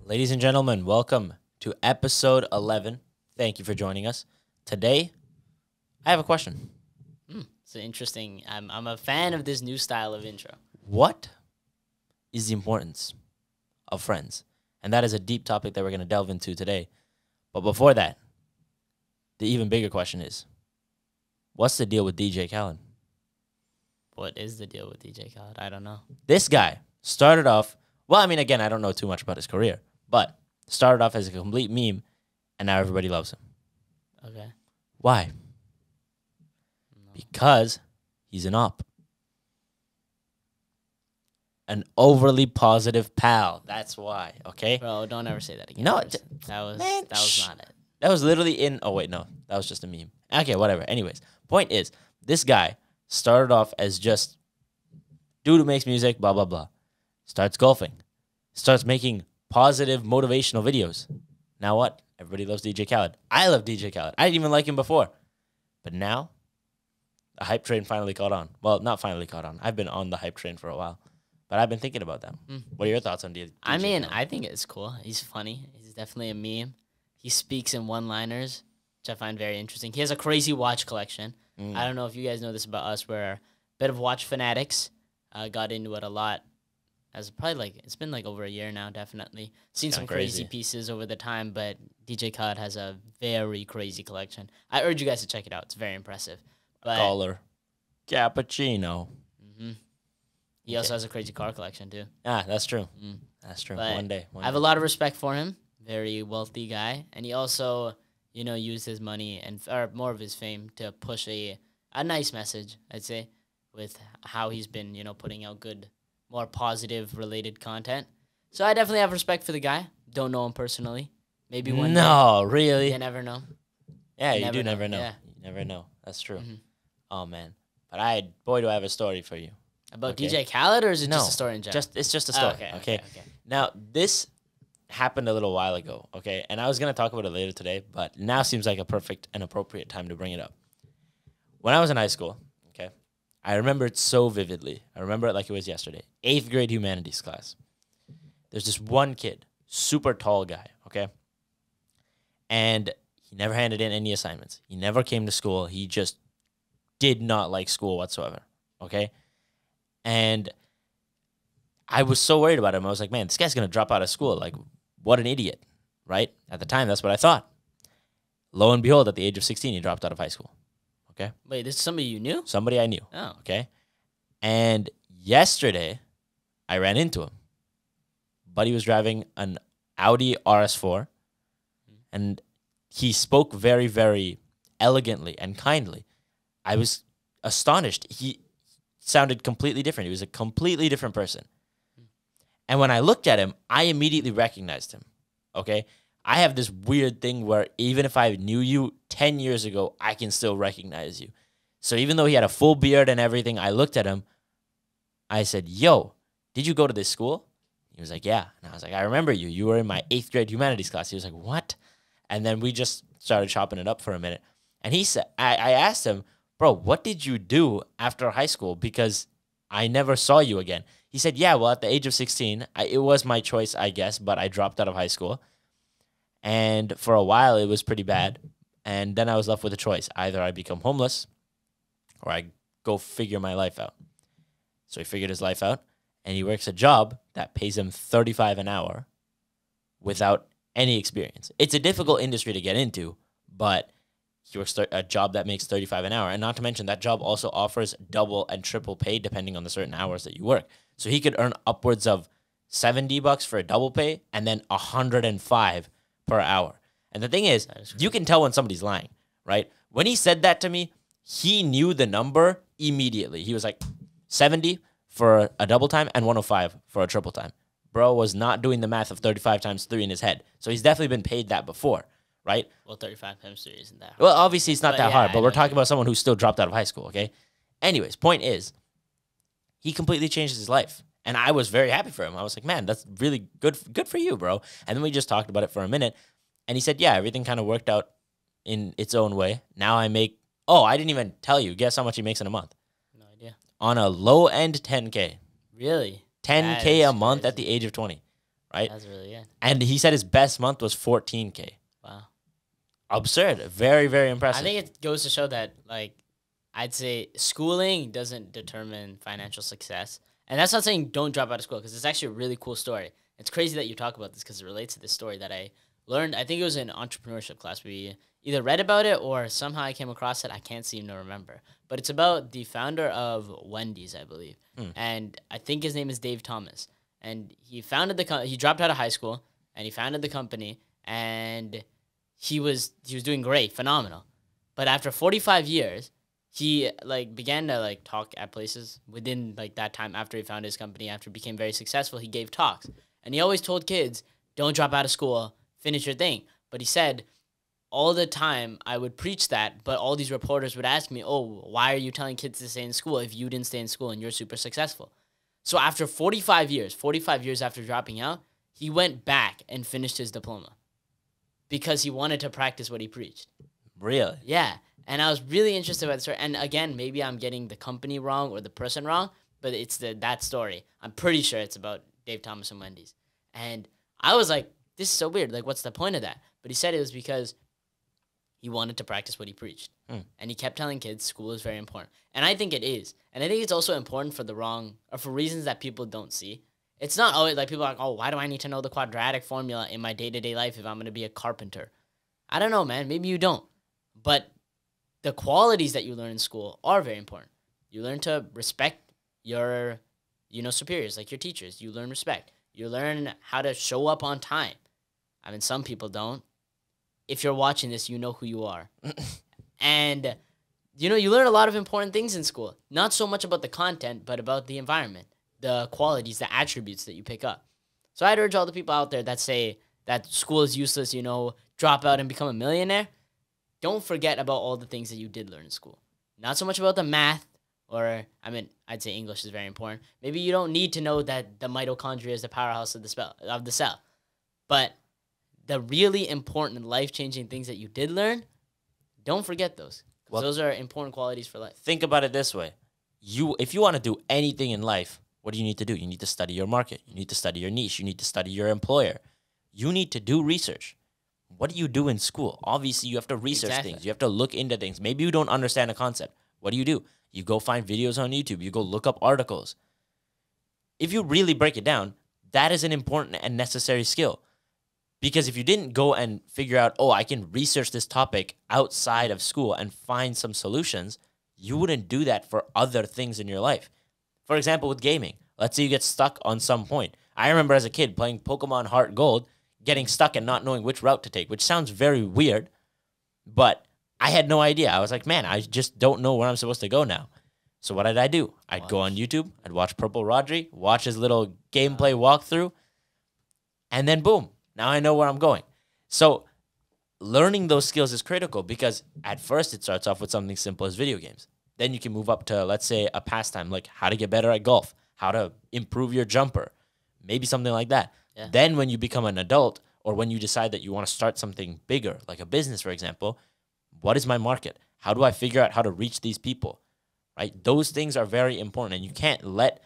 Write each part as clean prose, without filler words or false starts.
Ladies and gentlemen, welcome to episode 11. Thank you for joining us. Today, I have a question. It's interesting. I'm a fan of this new style of intro. What is the importance of friends? And that is a deep topic that we're going to delve into today. But before that, the even bigger question is, what's the deal with DJ Khaled? What is the deal with DJ Khaled? I don't know. This guy started off, well, I mean, again, I don't know too much about his career, but started off as a complete meme, and now everybody loves him. Okay. Why? Because he's an op. An overly positive pal. That's why, okay? Bro, don't ever say that again. No, that was not it. That was literally in... Oh, wait, no. That was just a meme. Okay, whatever. Anyways, point is, this guy started off as just dude who makes music, blah, blah, blah. Starts golfing. Starts making positive, motivational videos. Now what? Everybody loves DJ Khaled. I love DJ Khaled. I didn't even like him before. But now, the hype train finally caught on. Well, not finally caught on. I've been on the hype train for a while. But I've been thinking about that. What are your thoughts on DJ I mean, Khaled? I think it's cool. He's funny. He's definitely a meme. He speaks in one-liners, which I find very interesting. He has a crazy watch collection. I don't know if you guys know this about us. We're a bit of watch fanatics. Got into it a lot. It's been like over a year now, definitely. Seen some crazy pieces over the time, but DJ Khaled has a very crazy collection. I urge you guys to check it out. It's very impressive. But Caller. Cappuccino. he also has a crazy car collection, too. Ah, that's true. That's true. But One day. I have a lot of respect for him. Very wealthy guy. And he also, used his money or more of his fame to push a nice message, I'd say, with how he's been, putting out good, more positive related content. So I definitely have respect for the guy. Don't know him personally. Maybe one day. No, really? You never know. Yeah, you never do know, never know. yeah. You never know. That's true. Oh, man. But boy, do I have a story for you. About Okay. DJ Khaled, or is it No, just a story in general? It's just a Oh, story. okay. Okay. Now, this happened a little while ago, okay? And I was going to talk about it later today, but now seems like a perfect and appropriate time to bring it up. When I was in high school, okay, I remember it so vividly. I remember it like it was yesterday. 8th grade humanities class. There's this one kid, super tall guy, okay? And he never handed in any assignments. He never came to school. He just did not like school whatsoever, okay? And I was so worried about him. I was like, man, this guy's going to drop out of school. Like, what an idiot, right? At the time, that's what I thought. Lo and behold, at the age of 16, he dropped out of high school, okay? Wait, this is somebody you knew? Somebody I knew, Oh. okay? And yesterday, I ran into him. Buddy was driving an Audi RS4, and he spoke very, very elegantly and kindly. I was astonished. He sounded completely different. He was a completely different person. And when I looked at him, I immediately recognized him, okay? I have this weird thing where even if I knew you 10 years ago, I can still recognize you. So even though he had a full beard and everything, I looked at him. I said, yo, did you go to this school? He was like, yeah. And I was like, I remember you. You were in my 8th grade humanities class. He was like, what? And then we just started chopping it up for a minute. And he said, I asked him, bro, what did you do after high school? Because I never saw you again. He said, yeah, well, at the age of 16, it was my choice, I guess, but I dropped out of high school. And for a while, it was pretty bad. And then I was left with a choice. Either I become homeless or I go figure my life out. So he figured his life out, and he works a job that pays him $35 an hour without any experience. It's a difficult industry to get into, but he works a job that makes $35 an hour. And not to mention, that job also offers double and triple pay depending on the certain hours that you work. So he could earn upwards of $70 for a double pay and then $105 per hour. And the thing is, you can tell when somebody's lying, right? When he said that to me, he knew the number immediately. He was like, 70 for a double time and 105 for a triple time. Bro was not doing the math of 35 times 3 in his head. So he's definitely been paid that before, right? Well, 35 times 3 isn't that hard. Well, obviously it's not But that yeah, hard, I but know we're what talking you about someone who still dropped out of high school, okay? Anyways, point is, he completely changed his life. And I was very happy for him. I was like, man, that's really good for you, bro. And then we just talked about it for a minute. And he said, yeah, everything kind of worked out in its own way. Now I make, I didn't even tell you. Guess how much he makes in a month? No idea. On a low end, 10K. Really? 10K a month at the age of 20. right? That's really good. And he said his best month was 14K. Wow. Absurd. Very, very I impressive. think it goes to show that, like, I'd say schooling doesn't determine financial success. And that's not saying don't drop out of school, because it's actually a really cool story. It's crazy that you talk about this because it relates to this story that I learned. I think it was in entrepreneurship class. We either read about it or somehow I came across it. I can't seem to remember. But it's about the founder of Wendy's, I believe. And I think his name is Dave Thomas. And he founded he dropped out of high school and he founded the company, and he was doing great, phenomenal. But after 45 years, he began to talk at places within that time after he founded his company, after he became very successful. He gave talks, and he always told kids, don't drop out of school, finish your thing. But he said, all the time I would preach that, but all these reporters would ask me, oh, why are you telling kids to stay in school if you didn't stay in school and you're super successful? So after 45 years after dropping out, he went back and finished his diploma because he wanted to practice what he preached. Really? Yeah. And I was really interested by the story. And again, maybe I'm getting the company wrong or the person wrong, but it's that story. I'm pretty sure it's about Dave Thomas and Wendy's. And I was like, this is so weird. What's the point of that? But he said it was because he wanted to practice what he preached. And he kept telling kids school is very important. And I think it is. And I think it's also important for reasons that people don't see. It's not always people are like, oh, why do I need to know the quadratic formula in my day-to-day life if I'm going to be a carpenter? I don't know, man. Maybe you don't. But the qualities that you learn in school are very important. You learn to respect your, superiors, like your teachers. You learn respect. You learn how to show up on time. I mean, some people don't. If you're watching this, you know who you are. And, you learn a lot of important things in school. Not so much about the content, but about the environment, the qualities, the attributes that you pick up. So I'd urge all the people out there that say that school is useless, drop out and become a millionaire. Don't forget about all the things that you did learn in school. Not so much about the math, I'd say English is very important. Maybe you don't need to know that the mitochondria is the powerhouse of the cell. But the really important life-changing things that you did learn, don't forget those. Well, those are important qualities for life. Think about it this way. If you want to do anything in life, what do you need to do? You need to study your market. You need to study your niche. You need to study your employer. You need to do research. What do you do in school? Obviously, you have to research things. You have to look into things. Maybe you don't understand a concept. What do? You go find videos on YouTube. You go look up articles. If you really break it down, that is an important and necessary skill. Because if you didn't go and figure out, I can research this topic outside of school and find some solutions, you wouldn't do that for other things in your life. For example, with gaming, let's say you get stuck on some point. I remember as a kid playing Pokemon Heart Gold, getting stuck and not knowing which route to take, which sounds very weird, but I had no idea. I was like, man, I just don't know where I'm supposed to go now. So what did I do? I'd go on YouTube, I'd watch Purple Rodri, watch his little gameplay walkthrough, and then boom, now I know where I'm going. So learning those skills is critical because at first it starts off with something simple as video games. Then you can move up to, let's say, a pastime like how to get better at golf, how to improve your jumper, maybe something like that. Yeah. Then when you become an adult or when you decide that you want to start something bigger, like a business, for example, what is my market? How do I figure out how to reach these people? Right? Those things are very important, and you can't let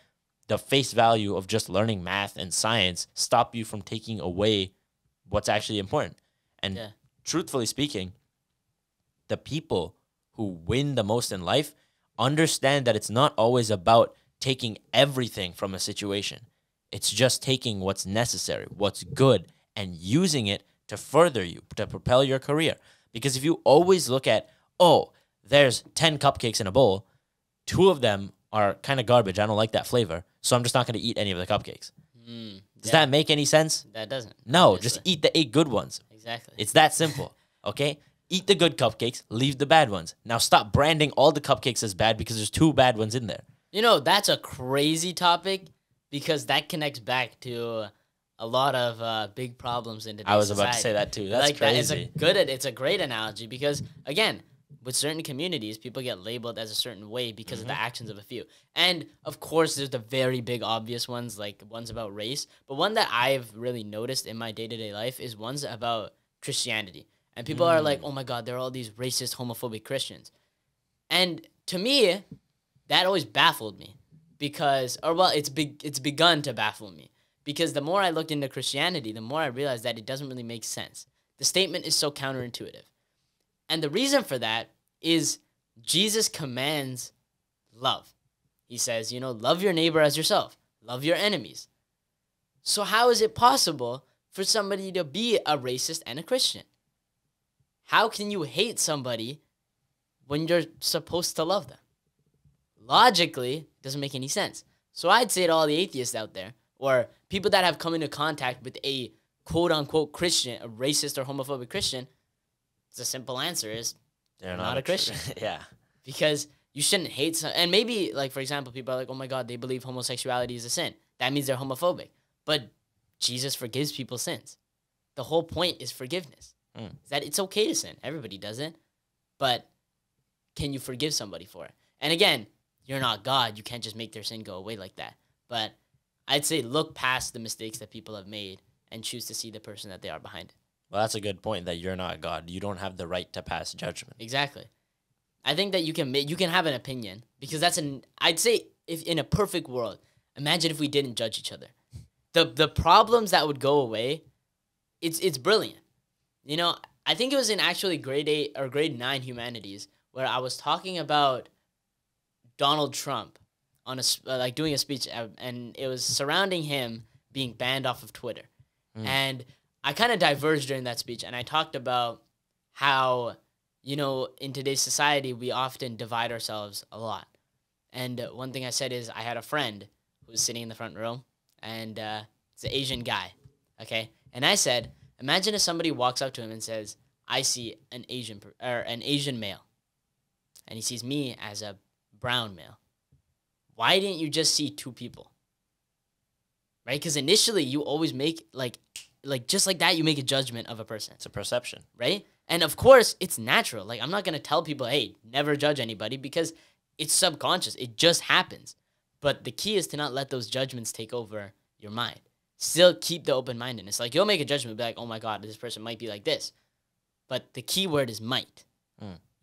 the face value of just learning math and science stop you from taking away what's actually important. And truthfully speaking, the people who win the most in life understand that it's not always about taking everything from a situation. It's just taking what's necessary, what's good, and using it to further you, to propel your career. Because if you always look at, there's 10 cupcakes in a bowl, 2 of them are kind of garbage, I don't like that flavor, so I'm just not going to eat any of the cupcakes. Does that make any sense? That doesn't. No, just eat the 8 good ones. Exactly. It's that simple, okay? Eat the good cupcakes, leave the bad ones. Now stop branding all the cupcakes as bad because there's 2 bad ones in there. That's a crazy topic because that connects back to a lot of big problems in today's society. I was about to say that too. That's crazy. It's a great analogy because, again, with certain communities, people get labeled as a certain way because of the actions of a few. And, of course, there's the very big obvious ones, like ones about race. But one that I've really noticed in my day-to-day life is ones about Christianity. And people are like, oh, my God, there are all these racist, homophobic Christians. And to me, that always baffled me because, it's begun to baffle me Because the more I looked into Christianity, the more I realized that it doesn't really make sense. The statement is so counterintuitive. And the reason for that is Jesus commands love. He says, love your neighbor as yourself. Love your enemies. So how is it possible for somebody to be a racist and a Christian? How can you hate somebody when you're supposed to love them? Logically, it doesn't make any sense. So I'd say to all the atheists out there, or people that have come into contact with a quote-unquote Christian, a racist or homophobic Christian, the simple answer is they're not a Christian. Yeah. Because you shouldn't hate and maybe, like, for example, people are like, oh my God, they believe homosexuality is a sin. That means they're homophobic. But Jesus forgives people's sins. The whole point is forgiveness. Is that it's okay to sin. Everybody does it. But can you forgive somebody for it? And again, you're not God. You can't just make their sin go away like that. But I'd say look past the mistakes that people have made and choose to see the person that they are behind it. Well, that's a good point, that you're not God. You don't have the right to pass judgment. Exactly. I think that you can have an opinion, because I'd say, if in a perfect world, imagine if we didn't judge each other. The problems that would go away, it's brilliant. I think it was in actually grade 8 or grade 9 humanities where I was talking about Donald Trump on doing a speech, and it was surrounding him being banned off of Twitter. And I kind of diverged during that speech, and I talked about how, in today's society, we often divide ourselves a lot. And one thing I said is I had a friend who was sitting in the front row, and it's an Asian guy, okay? And I said, imagine if somebody walks up to him and says, I see an Asian male, and he sees me as a brown male. Why didn't you just see two people? Right? Because initially you always make, like just like that, you make a judgment of a person. It's a perception. Right? And of course, it's natural. Like, I'm not going to tell people, hey, never judge anybody, because it's subconscious. It just happens. But the key is to not let those judgments take over your mind. Still keep the open-mindedness. Like, you'll make a judgment, be like, oh my God, this person might be like this. But the key word is might.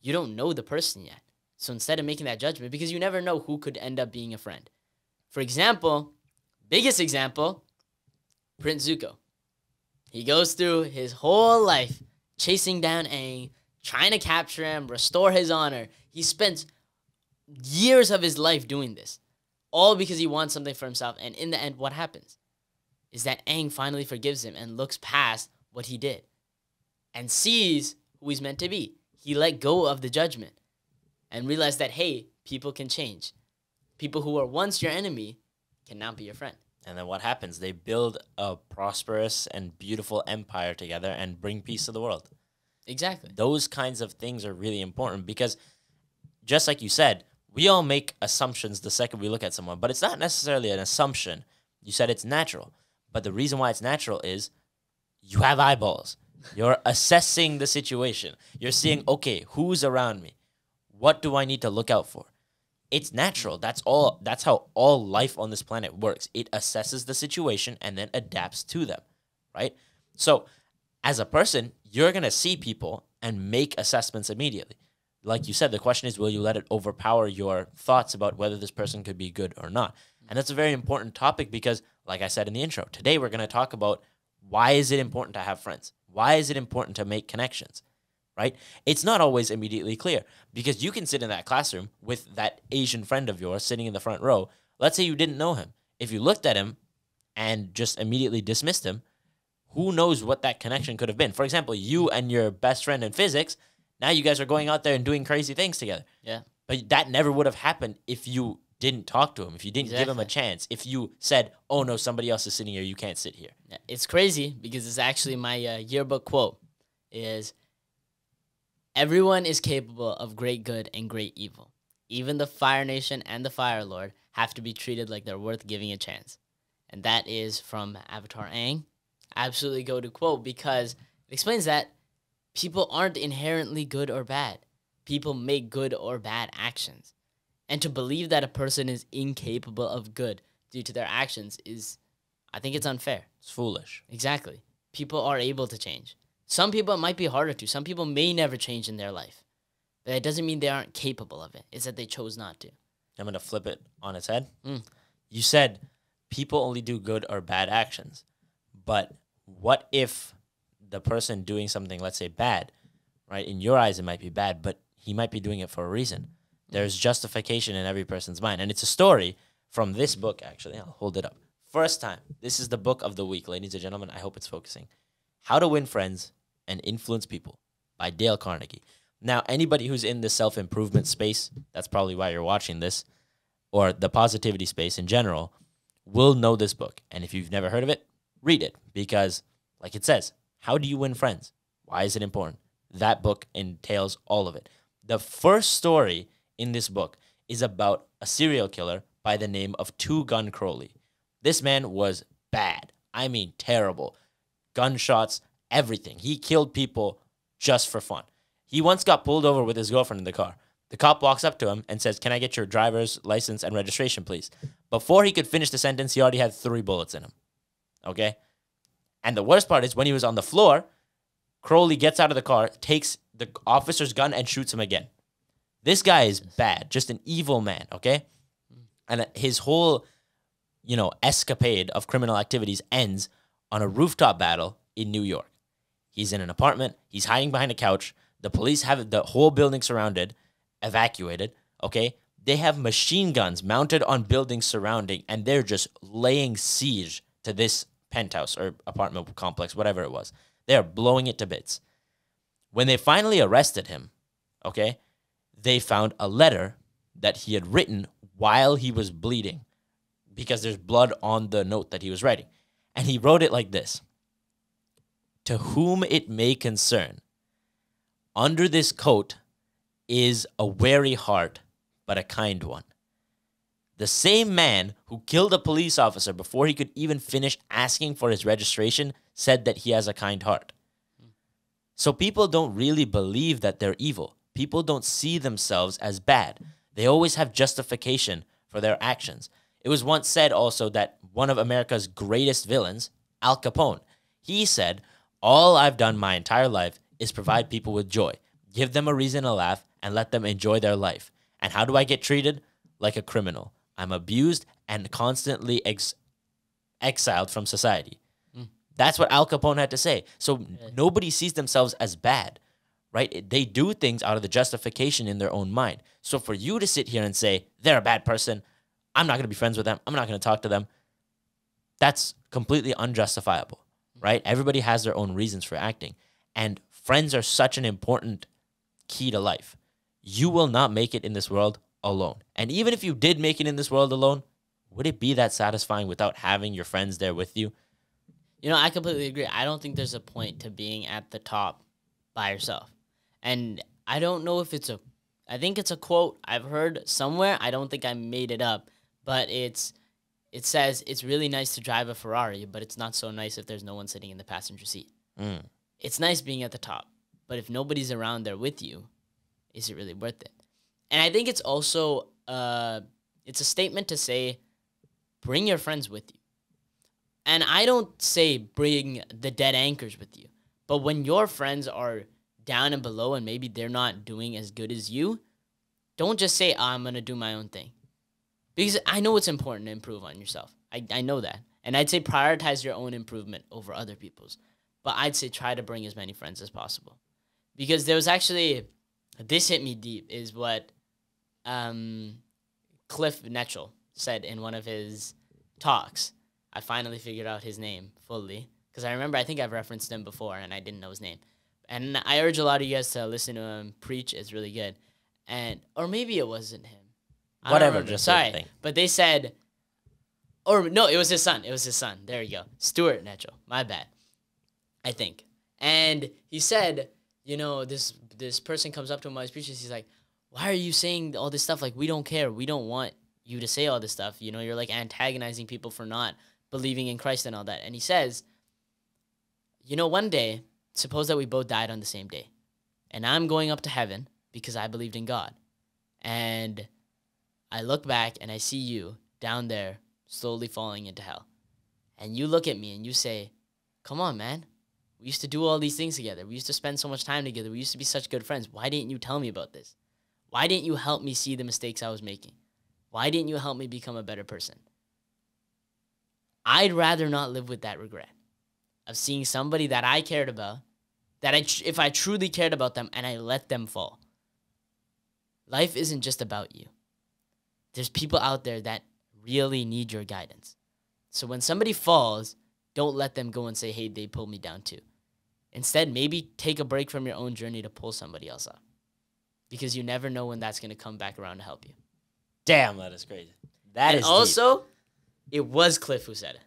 You don't know the person yet. So instead of making that judgment, because you never know who could end up being a friend. For example, biggest example, Prince Zuko. He goes through his whole life chasing down Aang, trying to capture him, restore his honor. He spends years of his life doing this, all because he wants something for himself. And in the end, what happens is that Aang finally forgives him and looks past what he did and sees who he's meant to be. He let go of the judgment and realized that, hey, people can change. People who were once your enemy can now be your friend. And then what happens? They build a prosperous and beautiful empire together and bring peace to the world. Exactly. Those kinds of things are really important, because just like you said, we all make assumptions the second we look at someone, but it's not necessarily an assumption. You said it's natural. But the reason why it's natural is you have eyeballs. You're assessing the situation. You're seeing, okay, who's around me? What do I need to look out for? It's natural. That's all. That's how all life on this planet works. It assesses the situation and then adapts to them, right? So as a person, you're going to see people and make assessments immediately. Like you said, the question is, will you let it overpower your thoughts about whether this person could be good or not? And that's a very important topic because, like I said in the intro, today we're going to talk about why is it important to have friends? Why is it important to make connections? Right? It's not always immediately clear, because you can sit in that classroom with that Asian friend of yours sitting in the front row. Let's say you didn't know him. If you looked at him and just immediately dismissed him, who knows what that connection could have been? For example, you and your best friend in physics, now you guys are going out there and doing crazy things together. Yeah. But that never would have happened if you didn't talk to him, if you didn't give him a chance, if you said, oh no, somebody else is sitting here, you can't sit here. Yeah, it's crazy because it's actually my yearbook quote is, everyone is capable of great good and great evil. Even the Fire Nation and the Fire Lord have to be treated like they're worth giving a chance. And that is from Avatar Aang. Absolutely go to quote, because it explains that people aren't inherently good or bad. People make good or bad actions. And to believe that a person is incapable of good due to their actions is, I think it's unfair. It's foolish. Exactly. People are able to change. Some people, it might be harder to. Some people may never change in their life. But it doesn't mean they aren't capable of it. It's that they chose not to. I'm going to flip it on its head. You said people only do good or bad actions. But what if the person doing something, let's say bad, right? In your eyes, it might be bad, but he might be doing it for a reason. There's justification in every person's mind. And it's a story from this book, actually. I'll hold it up. First time. This is the book of the week, ladies and gentlemen. I hope it's focusing. How to Win Friends and Influence People by Dale Carnegie. Now, anybody who's in the self-improvement space, that's probably why you're watching this, or the positivity space in general, will know this book. And if you've never heard of it, read it. Because, like it says, how do you win friends? Why is it important? That book entails all of it. The first story in this book is about a serial killer by the name of Two Gun Crowley. This man was bad. I mean, terrible. Gunshots, everything. He killed people just for fun. He once got pulled over with his girlfriend in the car. The cop walks up to him and says, "Can I get your driver's license and registration, please?" Before he could finish the sentence, he already had 3 bullets in him. Okay? And the worst part is when he was on the floor, Crowley gets out of the car, takes the officer's gun, and shoots him again. This guy is bad, just an evil man, okay? And his whole, escapade of criminal activities ends on a rooftop battle in New York. He's in an apartment. He's hiding behind a couch. The police have the whole building surrounded, evacuated, okay? They have machine guns mounted on buildings surrounding, and they're just laying siege to this penthouse or apartment complex, whatever it was. They're blowing it to bits. When they finally arrested him, okay, they found a letter that he had written while he was bleeding because there's blood on the note that he was writing. And he wrote it like this: "To whom it may concern, under this coat is a wary heart, but a kind one." The same man who killed a police officer before he could even finish asking for his registration said that he has a kind heart. So people don't really believe that they're evil. People don't see themselves as bad. They always have justification for their actions. It was once said also that one of America's greatest villains, Al Capone, he said, "All I've done my entire life is provide people with joy, give them a reason to laugh, and let them enjoy their life. And how do I get treated? Like a criminal. I'm abused and constantly exiled from society." That's what Al Capone had to say. So nobody sees themselves as bad, right? They do things out of the justification in their own mind. So for you to sit here and say, they're a bad person, I'm not going to be friends with them, I'm not going to talk to them, that's completely unjustifiable, right? Everybody has their own reasons for acting. And friends are such an important key to life. You will not make it in this world alone. And even if you did make it in this world alone, would it be that satisfying without having your friends there with you? I completely agree. I don't think there's a point to being at the top by yourself. And I don't know if I think it's a quote I've heard somewhere. I don't think I made it up, but it says it's really nice to drive a Ferrari, but it's not so nice if there's no one sitting in the passenger seat. It's nice being at the top, but if nobody's around there with you, is it really worth it? And I think it's also it's a statement to say, bring your friends with you. And I don't say bring the dead anchors with you, but when your friends are down and below and maybe they're not doing as good as you, don't just say, I'm going to do my own thing. Because I know it's important to improve on yourself. I know that. And I'd say prioritize your own improvement over other people's. But I'd say try to bring as many friends as possible. Because there was actually, this hit me deep, is what Cliff Netchell said in one of his talks. I finally figured out his name fully. Because I remember, I think I've referenced him before, and I didn't know his name. And I urge a lot of you guys to listen to him preach. It's really good. Or maybe it wasn't him. Whatever, just sorry. But they said, or no, it was his son. It was his son. There you go. Stuart Netchell. My bad. I think. And he said, this person comes up to him while he's preaching. He's like, why are you saying all this stuff? Like, we don't care. We don't want you to say all this stuff. You're like antagonizing people for not believing in Christ and all that. And he says, one day, suppose that we both died on the same day. And I'm going up to heaven because I believed in God. And I look back and I see you down there slowly falling into hell. And you look at me and you say, come on, man. We used to do all these things together. We used to spend so much time together. We used to be such good friends. Why didn't you tell me about this? Why didn't you help me see the mistakes I was making? Why didn't you help me become a better person? I'd rather not live with that regret of seeing somebody that I cared about, if I truly cared about them and I let them fall. Life isn't just about you. There's people out there that really need your guidance. So when somebody falls, don't let them go and say, hey, they pulled me down too. Instead, maybe take a break from your own journey to pull somebody else up. Because you never know when that's going to come back around to help you. Damn, that is crazy. That and is also, deep. It was Cliff who said it.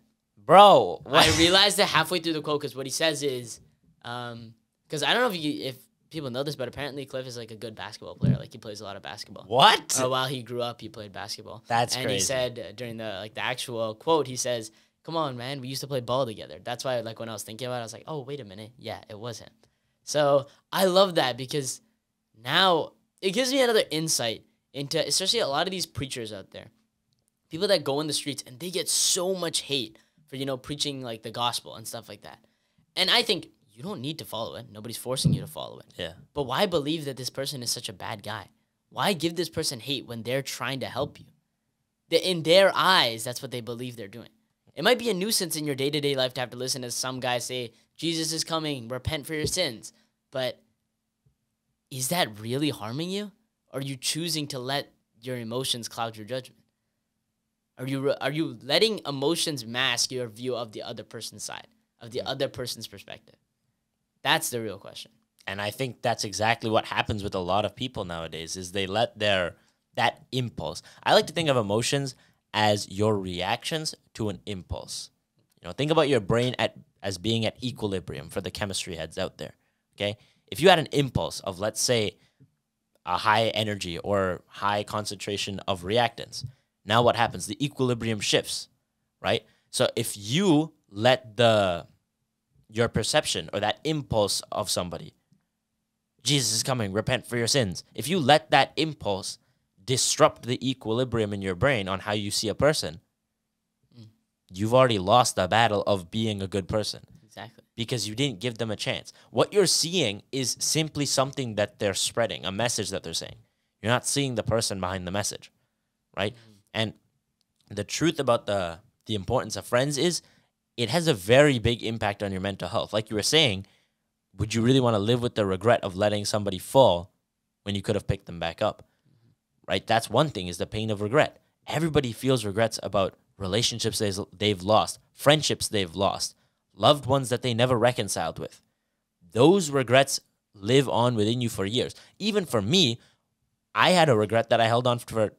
Bro. What? I realized it halfway through the quote because what he says is, because I don't know if people know this, but apparently Cliff is like a good basketball player. Like he plays a lot of basketball. What? While he grew up, he played basketball. That's and crazy. And he said during the actual quote, he says, come on, man, we used to play ball together. That's why when I was thinking about it, I was like, oh, wait a minute. Yeah, it was him. So I love that because now it gives me another insight into, especially a lot of these preachers out there, people that go in the streets and they get so much hate for, preaching like the gospel and stuff like that. And I think you don't need to follow it. Nobody's forcing you to follow it. Yeah. But why believe that this person is such a bad guy? Why give this person hate when they're trying to help you? In their eyes, that's what they believe they're doing. It might be a nuisance in your day-to-day life to have to listen to some guy say, Jesus is coming, repent for your sins. But is that really harming you? Or are you choosing to let your emotions cloud your judgment? Are you letting emotions mask your view of the other person's side, of the other person's perspective? That's the real question. And I think that's exactly what happens with a lot of people nowadays is they let that impulse. I like to think of emotions as your reactions to an impulse. Think about your brain as being at equilibrium for the chemistry heads out there. Okay? If you had an impulse of, let's say, a high energy or high concentration of reactants, now what happens? The equilibrium shifts, right? So if you let your perception or that impulse of somebody, Jesus is coming, repent for your sins. If you let that impulse disrupt the equilibrium in your brain on how you see a person, you've already lost the battle of being a good person. Exactly. Because you didn't give them a chance. What you're seeing is simply something that they're spreading, a message that they're saying. You're not seeing the person behind the message, right? Mm-hmm. And the truth about the importance of friends is it has a very big impact on your mental health. Like you were saying, would you really want to live with the regret of letting somebody fall when you could have picked them back up? Right? That's one thing, is the pain of regret. Everybody feels regrets about relationships they've lost, friendships they've lost, loved ones that they never reconciled with. Those regrets live on within you for years. Even for me, I had a regret that I held on for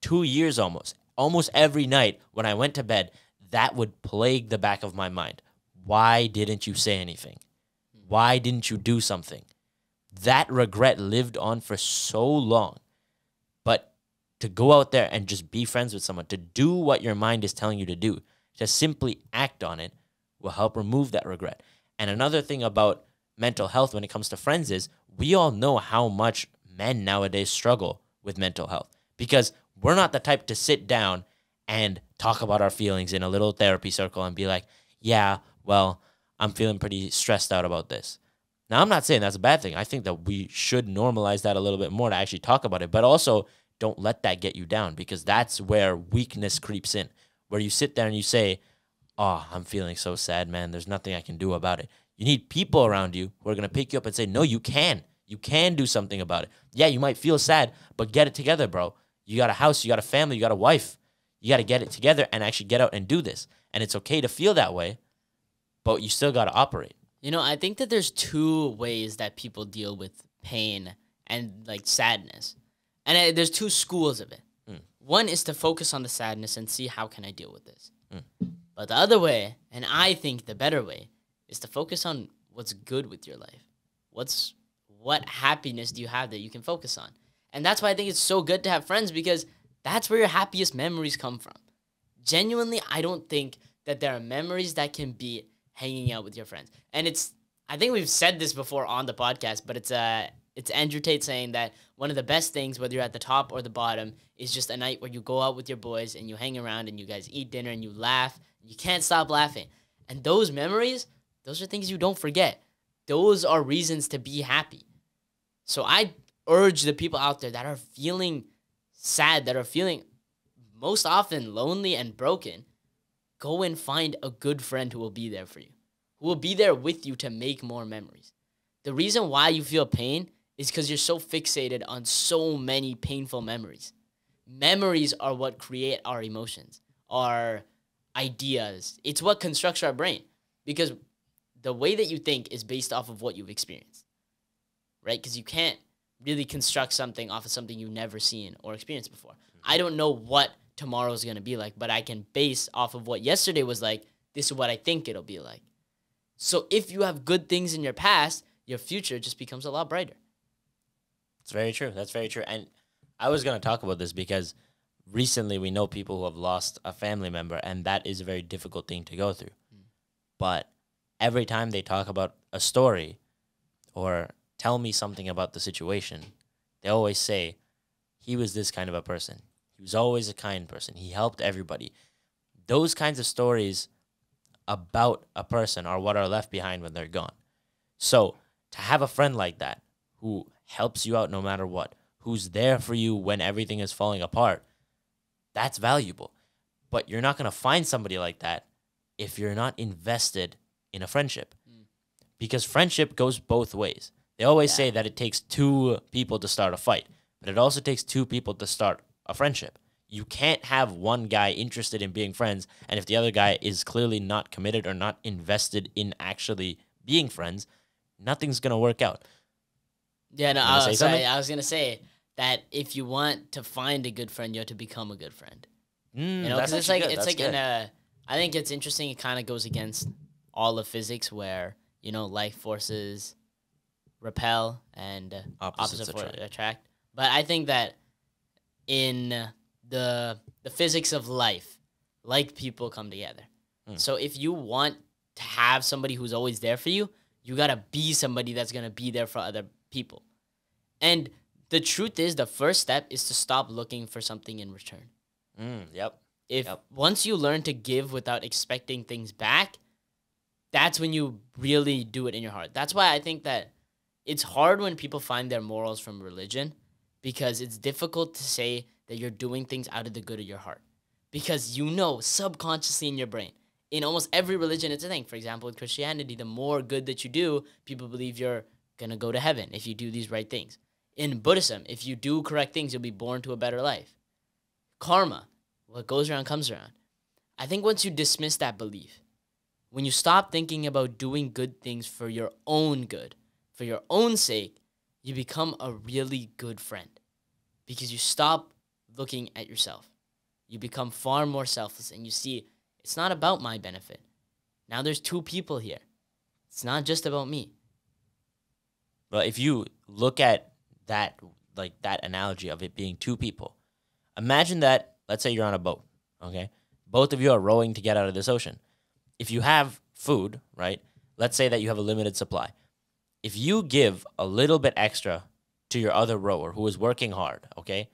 2 years almost. Almost every night when I went to bed, that would plague the back of my mind. Why didn't you say anything? Why didn't you do something? That regret lived on for so long. But to go out there and just be friends with someone, to do what your mind is telling you to do, to simply act on it, will help remove that regret. And another thing about mental health when it comes to friends is we all know how much men nowadays struggle with mental health because we're not the type to sit down and talk about our feelings in a little therapy circle and be like, yeah, well, I'm feeling pretty stressed out about this. Now, I'm not saying that's a bad thing. I think that we should normalize that a little bit more to actually talk about it, but also don't let that get you down because that's where weakness creeps in, where you sit there and you say, oh, I'm feeling so sad, man. There's nothing I can do about it. You need people around you who are going to pick you up and say, no, you can. You can do something about it. Yeah, you might feel sad, but get it together, bro. You got a house, you got a family, you got a wife. You got to get it together and actually get out and do this. And it's okay to feel that way, but you still got to operate. I think that there's two ways that people deal with pain and like sadness. And there's two schools of it. One is to focus on the sadness and see how can I deal with this. But the other way, and I think the better way, is to focus on what's good with your life. What happiness do you have that you can focus on? And that's why I think it's so good to have friends because that's where your happiest memories come from. Genuinely, I don't think that there are memories that can beat hanging out with your friends. And I think we've said this before on the podcast, but it's Andrew Tate saying that one of the best things, whether you're at the top or the bottom, is just a night where you go out with your boys and you hang around and you guys eat dinner and you laugh. You can't stop laughing. And those memories, those are things you don't forget. Those are reasons to be happy. So I urge the people out there that are feeling sad, that are feeling most often lonely and broken, go and find a good friend who will be there for you, who will be there with you to make more memories. The reason why you feel pain is because you're so fixated on so many painful memories. Memories are what create our emotions, our ideas. It's what constructs our brain, because the way that you think is based off of what you've experienced, right? Because you can't really construct something off of something you've never seen or experienced before. I don't know what tomorrow is going to be like, but I can base off of what yesterday was like, this is what I think it'll be like. So if you have good things in your past, your future just becomes a lot brighter. It's very true. That's very true. And I was going to talk about this because recently we know people who have lost a family member, and that is a very difficult thing to go through. But every time they talk about a story or tell me something about the situation, they always say, he was this kind of a person. He was always a kind person. He helped everybody. Those kinds of stories about a person are what are left behind when they're gone. So to have a friend like that who helps you out no matter what, who's there for you when everything is falling apart, that's valuable. But you're not going to find somebody like that if you're not invested in a friendship. Because friendship goes both ways. They always say that it takes two people to start a fight, but it also takes two people to start a friendship. You can't have one guy interested in being friends, and if the other guy is clearly not committed or not invested in actually being friends, nothing's going to work out. Yeah, no, I was going to say that if you want to find a good friend, you have to become a good friend. Because it's like, I think it's interesting. It kind of goes against all of physics where, like forces repel and opposites attract. But I think that in the physics of life, like people come together. So if you want to have somebody who's always there for you, you got to be somebody that's going to be there for other people. And the truth is, the first step is to stop looking for something in return. Once you learn to give without expecting things back, that's when you really do it in your heart. That's why I think that it's hard when people find their morals from religion, because it's difficult to say that you're doing things out of the good of your heart. Because subconsciously in your brain, in almost every religion, it's a thing. For example, with Christianity, the more good that you do, people believe you're going to go to heaven if you do these right things. In Buddhism, if you do correct things, you'll be born to a better life. Karma, what goes around comes around. I think once you dismiss that belief, when you stop thinking about doing good things for your own good, for your own sake, you become a really good friend. Because you stop looking at yourself. You become far more selfless, and you see, it's not about my benefit. Now there's two people here. It's not just about me. Well, if you look at that analogy of it being two people, imagine that, let's say you're on a boat, okay? Both of you are rowing to get out of this ocean. If you have food, right? Let's say that you have a limited supply. If you give a little bit extra to your other rower who is working hard, okay?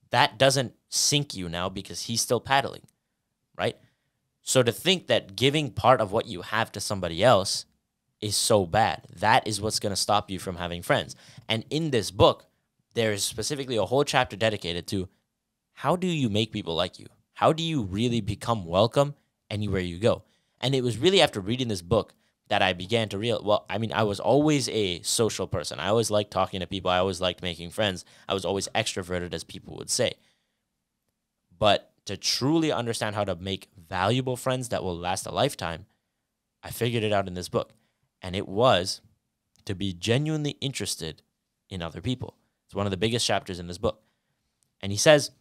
That doesn't sink you now because he's still paddling, right? So to think that giving part of what you have to somebody else is so bad, that is what's going to stop you from having friends. And in this book, there is specifically a whole chapter dedicated to how do you make people like you? How do you really become welcome anywhere you go? And it was really after reading this book that I began to I was always a social person. I always liked talking to people. I always liked making friends. I was always extroverted, as people would say. But to truly understand how to make valuable friends that will last a lifetime, I figured it out in this book. And it was to be genuinely interested in other people. It's one of the biggest chapters in this book. And he says,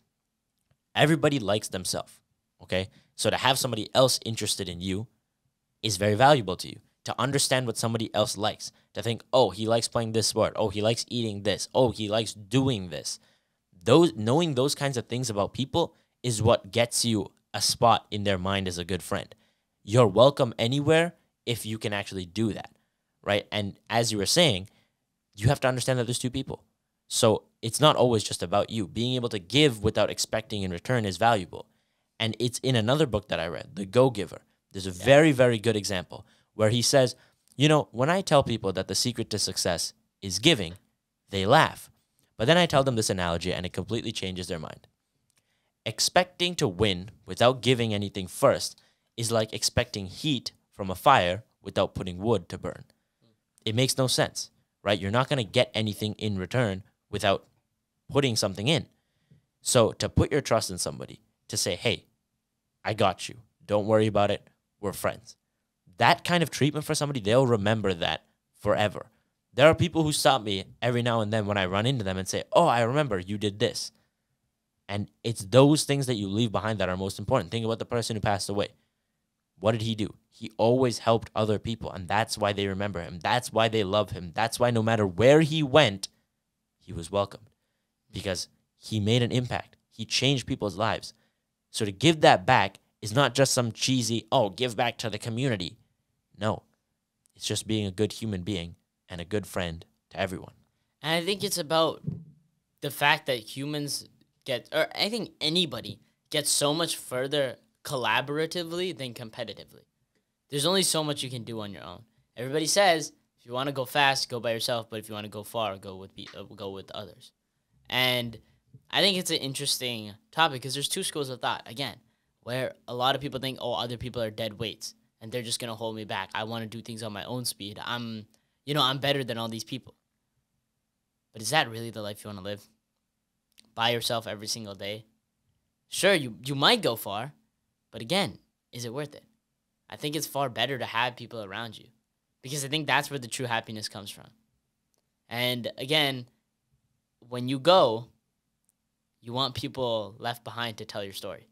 everybody likes themselves, okay? So to have somebody else interested in you is very valuable to you. To understand what somebody else likes. To think, oh, he likes playing this sport. Oh, he likes eating this. Oh, he likes doing this. Knowing those kinds of things about people is what gets you a spot in their mind as a good friend. You're welcome anywhere if you can actually do that, right? And as you were saying, you have to understand that there's two people. So it's not always just about you. Being able to give without expecting in return is valuable. And it's in another book that I read, The Go-Giver. There's a very, very good example where he says, when I tell people that the secret to success is giving, they laugh. But then I tell them this analogy and it completely changes their mind. Expecting to win without giving anything first is like expecting heat from a fire without putting wood to burn. It makes no sense, right? You're not going to get anything in return without putting something in. So to put your trust in somebody, to say, hey, I got you. Don't worry about it. We're friends. That kind of treatment for somebody, they'll remember that forever. There are people who stop me every now and then when I run into them and say, oh, I remember you did this. And it's those things that you leave behind that are most important. Think about the person who passed away. What did he do? He always helped other people, and that's why they remember him. That's why they love him. That's why no matter where he went, he was welcomed, because he made an impact. He changed people's lives. So to give that back is not just some cheesy, oh, give back to the community. No, it's just being a good human being and a good friend to everyone. And I think it's about the fact that humans get, or I think anybody gets so much further collaboratively than competitively. There's only so much you can do on your own. Everybody says if you want to go fast, go by yourself, but if you want to go far, go with others. And I think it's an interesting topic because there's two schools of thought, again, where a lot of people think, oh, other people are dead weights and they're just going to hold me back. I want to do things on my own speed. I'm better than all these people. But is that really the life you want to live? By yourself every single day? Sure, you might go far, but again, is it worth it? I think it's far better to have people around you because I think that's where the true happiness comes from. And again, when you go, you want people left behind to tell your story.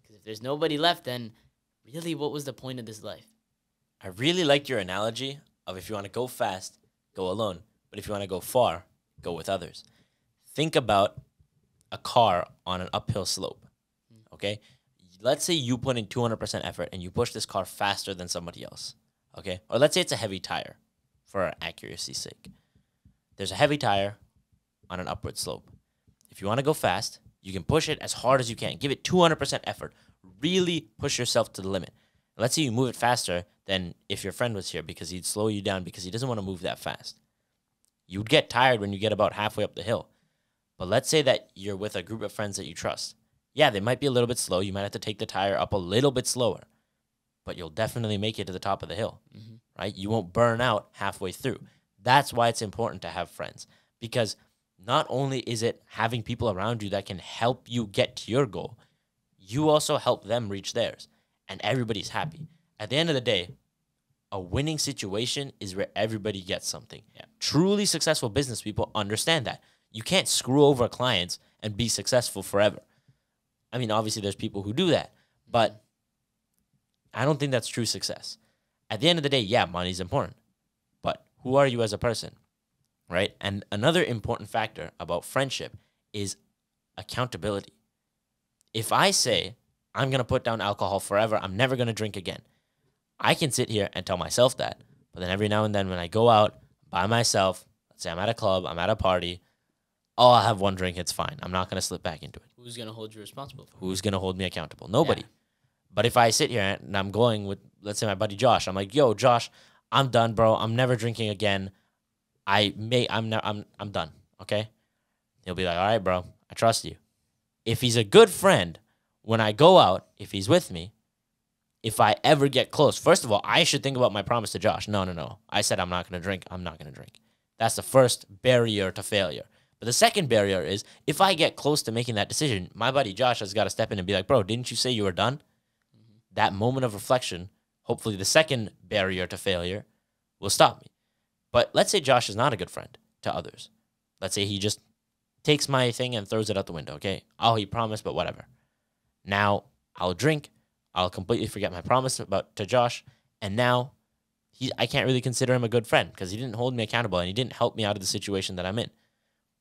Because if there's nobody left, then really what was the point of this life? I really liked your analogy of if you want to go fast, go alone. But if you want to go far, go with others. Think about a car on an uphill slope, okay? Let's say you put in 200% effort and you push this car faster than somebody else, okay? Or let's say it's a heavy tire for accuracy's sake. There's a heavy tire on an upward slope. If you want to go fast, you can push it as hard as you can. Give it 200% effort. Really push yourself to the limit. Let's say you move it faster than if your friend was here because he'd slow you down because he doesn't want to move that fast. You'd get tired when you get about halfway up the hill. But let's say that you're with a group of friends that you trust. Yeah, they might be a little bit slow. You might have to take the tire up a little bit slower. But you'll definitely make it to the top of the hill, right? You won't burn out halfway through. That's why it's important to have friends. Because not only is it having people around you that can help you get to your goal, you also help them reach theirs. And everybody's happy. At the end of the day, a winning situation is where everybody gets something. Yeah. Truly successful business people understand that. You can't screw over clients and be successful forever. I mean, obviously there's people who do that, but I don't think that's true success. At the end of the day, yeah, money's important, but who are you as a person, right? And another important factor about friendship is accountability. If I say, I'm going to put down alcohol forever, I'm never going to drink again, I can sit here and tell myself that, but then every now and then when I go out by myself, let's say I'm at a club, I'm at a party, oh, I'll have one drink, it's fine. I'm not going to slip back into it. Who's going to hold you responsible for it? Who's going to hold me accountable? Nobody. Yeah. But if I sit here and I'm going with, let's say, my buddy Josh, I'm like, yo, Josh, I'm done, bro. I'm never drinking again. I'm done, okay? He'll be like, all right, bro, I trust you. If he's a good friend, when I go out, if he's with me, if I ever get close, first of all, I should think about my promise to Josh. No. I said I'm not going to drink. I'm not going to drink. That's the first barrier to failure. But the second barrier is if I get close to making that decision, my buddy Josh has got to step in and be like, bro, didn't you say you were done? That moment of reflection, hopefully the second barrier to failure, will stop me. But let's say Josh is not a good friend to others. Let's say he just takes my thing and throws it out the window, okay? Oh, he promised, but whatever. Now I'll drink. I'll completely forget my promise to Josh. And now I can't really consider him a good friend because he didn't hold me accountable and he didn't help me out of the situation that I'm in.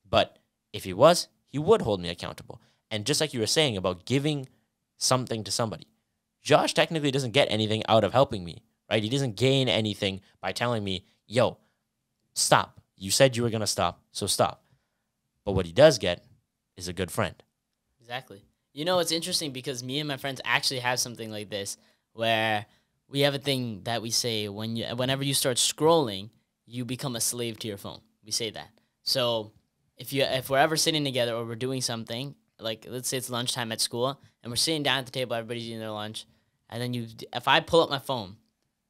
But if he was, he would hold me accountable. And just like you were saying about giving something to somebody, Josh technically doesn't get anything out of helping me, right? He doesn't gain anything by telling me, yo, stop. You said you were going to stop, so stop. But what he does get is a good friend. Exactly. You know, it's interesting because me and my friends actually have something like this where we have a thing that we say whenever you start scrolling, you become a slave to your phone. We say that. So if we're ever sitting together or we're doing something, like let's say it's lunchtime at school and we're sitting down at the table, everybody's eating their lunch, And then if I pull up my phone,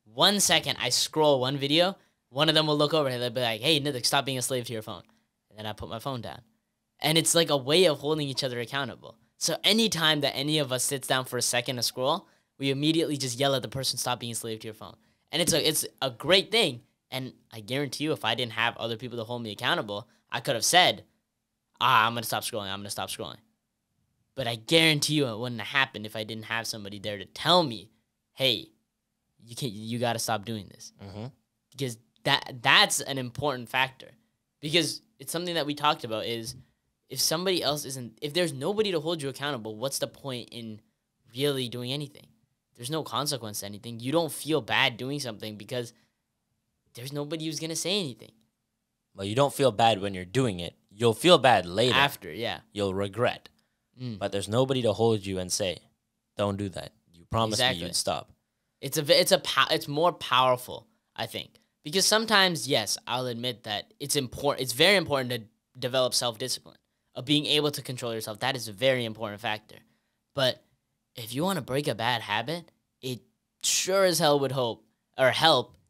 1 second I scroll one video, one of them will look over and they'll be like, "Hey, Nithik, stop being a slave to your phone." And then I put my phone down. And it's like a way of holding each other accountable. So anytime that any of us sits down for a second to scroll, we immediately just yell at the person, "Stop being a slave to your phone." And it's a great thing. And I guarantee you, if I didn't have other people to hold me accountable, I could have said, I'm going to stop scrolling. I'm going to stop scrolling. But I guarantee you it wouldn't have happened if I didn't have somebody there to tell me, "Hey, you got to stop doing this." Mm-hmm. Because that's an important factor. Because it's something that we talked about is if somebody else if there's nobody to hold you accountable, what's the point in really doing anything? There's no consequence to anything. You don't feel bad doing something because there's nobody who's going to say anything. Well, you don't feel bad when you're doing it. You'll feel bad later. After, yeah. You'll regret. But there's nobody to hold you and say, "Don't do that. You promised me you'd stop." It's more powerful, I think. Because sometimes, yes, I'll admit that it's important. It's very important to develop self-discipline, of being able to control yourself. That is a very important factor. But if you want to break a bad habit, it sure as hell would help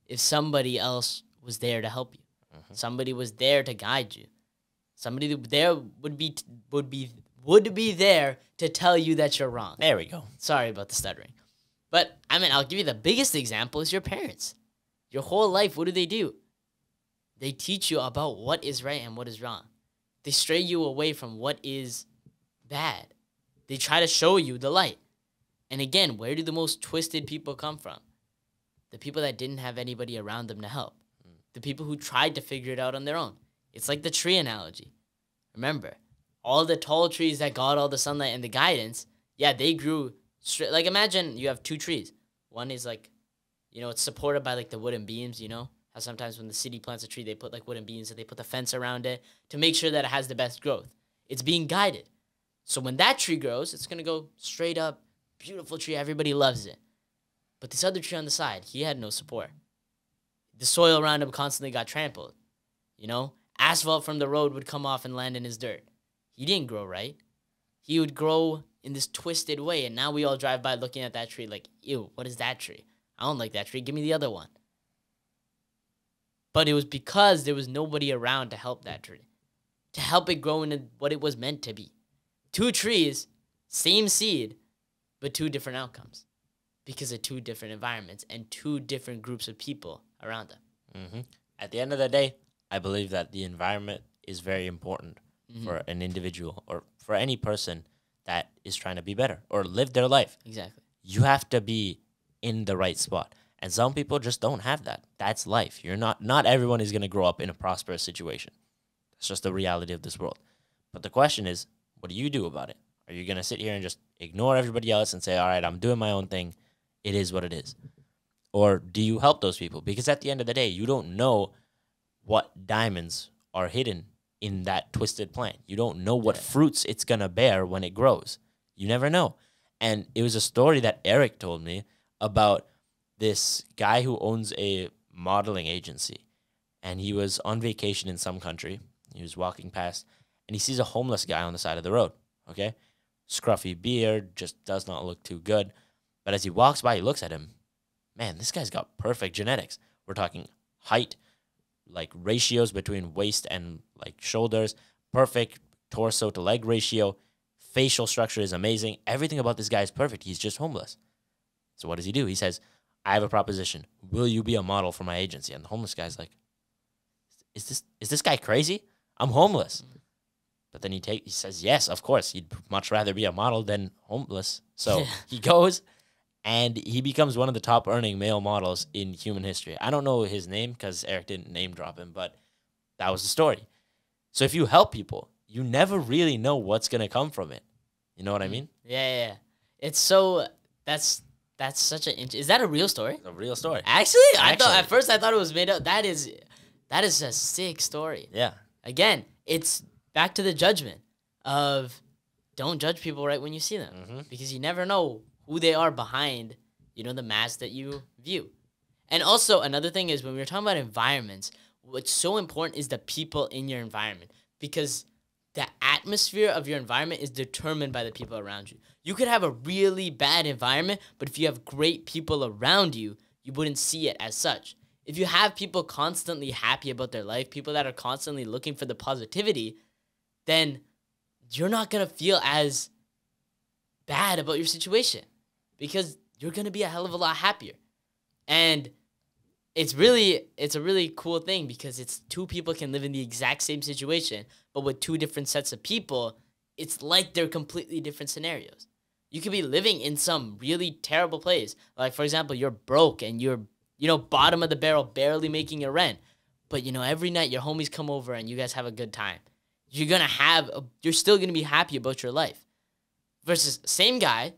if somebody else was there to help you. Mm-hmm. Somebody was there to guide you. Somebody there would be there to tell you that you're wrong. There we go. Sorry about the stuttering. But, I mean, I'll give you the biggest example is your parents. Your whole life, what do? They teach you about what is right and what is wrong. They stray you away from what is bad. They try to show you the light. And again, where do the most twisted people come from? The people that didn't have anybody around them to help. The people who tried to figure it out on their own. It's like the tree analogy. Remember, all the tall trees that got all the sunlight and the guidance, yeah, they grew straight. Like, imagine you have two trees. One is like, it's supported by like the wooden beams, how sometimes when the city plants a tree, they put like wooden beams and they put the fence around it to make sure that it has the best growth. It's being guided. So when that tree grows, it's going to go straight up, beautiful tree, everybody loves it. But this other tree on the side, he had no support. The soil around him constantly got trampled. Asphalt from the road would come off and land in his dirt. He didn't grow right. He would grow in this twisted way, and now we all drive by looking at that tree like, ew, what is that tree? I don't like that tree. Give me the other one. But it was because there was nobody around to help that tree, to help it grow into what it was meant to be. Two trees, same seed, but two different outcomes because of two different environments and two different groups of people around them. Mm-hmm. At the end of the day, I believe that the environment is very important for an individual or for any person that is trying to be better or live their life. Exactly. You have to be in the right spot. And some people just don't have that. That's life. Not everyone is going to grow up in a prosperous situation. That's just the reality of this world. But the question is, what do you do about it? Are you going to sit here and just ignore everybody else and say, "All right, I'm doing my own thing. It is what it is"? Or do you help those people? Because at the end of the day, you don't know what diamonds are hidden in that twisted plant. You don't know what fruits it's going to bear when it grows. You never know. And it was a story that Eric told me about this guy who owns a modeling agency. And he was on vacation in some country. He was walking past, and he sees a homeless guy on the side of the road, okay? Scruffy beard, just does not look too good. But as he walks by, he looks at him. Man, this guy's got perfect genetics. We're talking height, like ratios between waist and like shoulders, perfect torso to leg ratio, facial structure is amazing. Everything about this guy is perfect. He's just homeless. So what does he do? He says, "I have a proposition. Will you be a model for my agency?" And the homeless guy's like, is this guy crazy? I'm homeless. But then he says, yes, of course. He'd much rather be a model than homeless. So he goes, and he becomes one of the top earning male models in human history. I don't know his name because Eric didn't name drop him, but that was the story. So if you help people, you never really know what's going to come from it. You know what I mean? Yeah. It's so, that's such is that a real story? It's a real story. Actually, I thought it was made up. That is a sick story. Yeah. Again, it's back to the judgment of don't judge people right when you see them because you never know who they are behind, the mask that you view. And also, another thing is when we're talking about environments, what's so important is the people in your environment because the atmosphere of your environment is determined by the people around you. You could have a really bad environment, but if you have great people around you, you wouldn't see it as such. If you have people constantly happy about their life, people that are constantly looking for the positivity, then you're not going to feel as bad about your situation because you're going to be a hell of a lot happier. And it's a really cool thing because it's two people can live in the exact same situation, but with two different sets of people, it's like they're completely different scenarios. You could be living in some really terrible place. Like, for example, you're broke and you're, bottom of the barrel, barely making your rent. But, every night your homies come over and you guys have a good time. You're still going to be happy about your life. Versus same guy,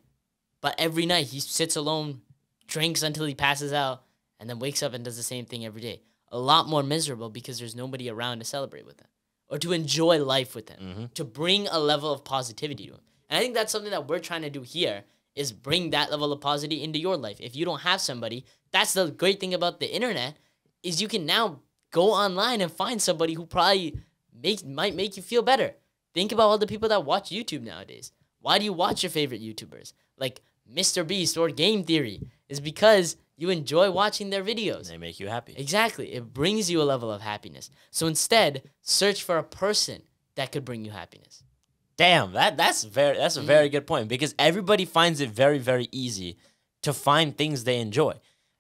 but every night he sits alone, drinks until he passes out, and then wakes up and does the same thing every day. A lot more miserable because there's nobody around to celebrate with him or to enjoy life with him, to bring a level of positivity to him. And I think that's something that we're trying to do here is bring that level of positivity into your life. If you don't have somebody, that's the great thing about the internet is you can now go online and find somebody who probably might make you feel better. Think about all the people that watch YouTube nowadays. Why do you watch your favorite YouTubers? Like Mr. Beast or Game Theory is because you enjoy watching their videos. They make you happy. Exactly. It brings you a level of happiness. So instead, search for a person that could bring you happiness. Damn, that's a very good point because everybody finds it very, very easy to find things they enjoy.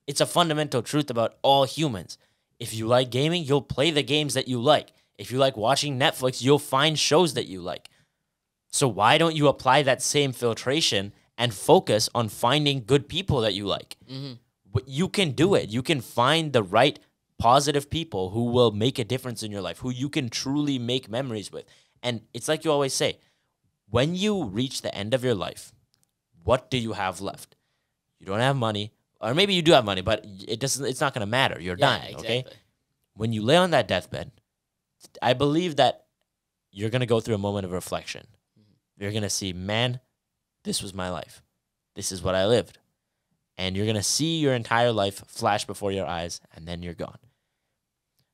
It's a fundamental truth about all humans. If you like gaming, you'll play the games that you like. If you like watching Netflix, you'll find shows that you like. So why don't you apply that same filtration and focus on finding good people that you like? But you can do it. You can find the right positive people who will make a difference in your life, who you can truly make memories with. And it's like you always say, when you reach the end of your life, what do you have left? You don't have money, or maybe you do have money, but it's not going to matter. You're dying, exactly. okay? When you lay on that deathbed, I believe that you're going to go through a moment of reflection. You're going to see, man, this was my life. This is what I lived. And you're going to see your entire life flash before your eyes, and then you're gone.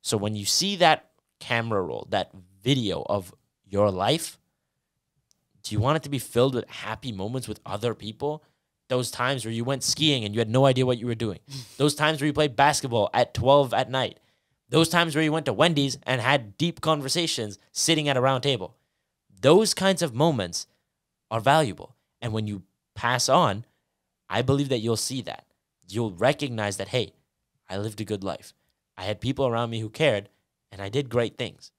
So when you see that camera roll, that video of your life, do you want it to be filled with happy moments with other people? Those times where you went skiing and you had no idea what you were doing. Those times where you played basketball at 12 at night. Those times where you went to Wendy's and had deep conversations sitting at a round table. Those kinds of moments are valuable. And when you pass on, I believe that you'll see that. You'll recognize that, hey, I lived a good life. I had people around me who cared, and I did great things.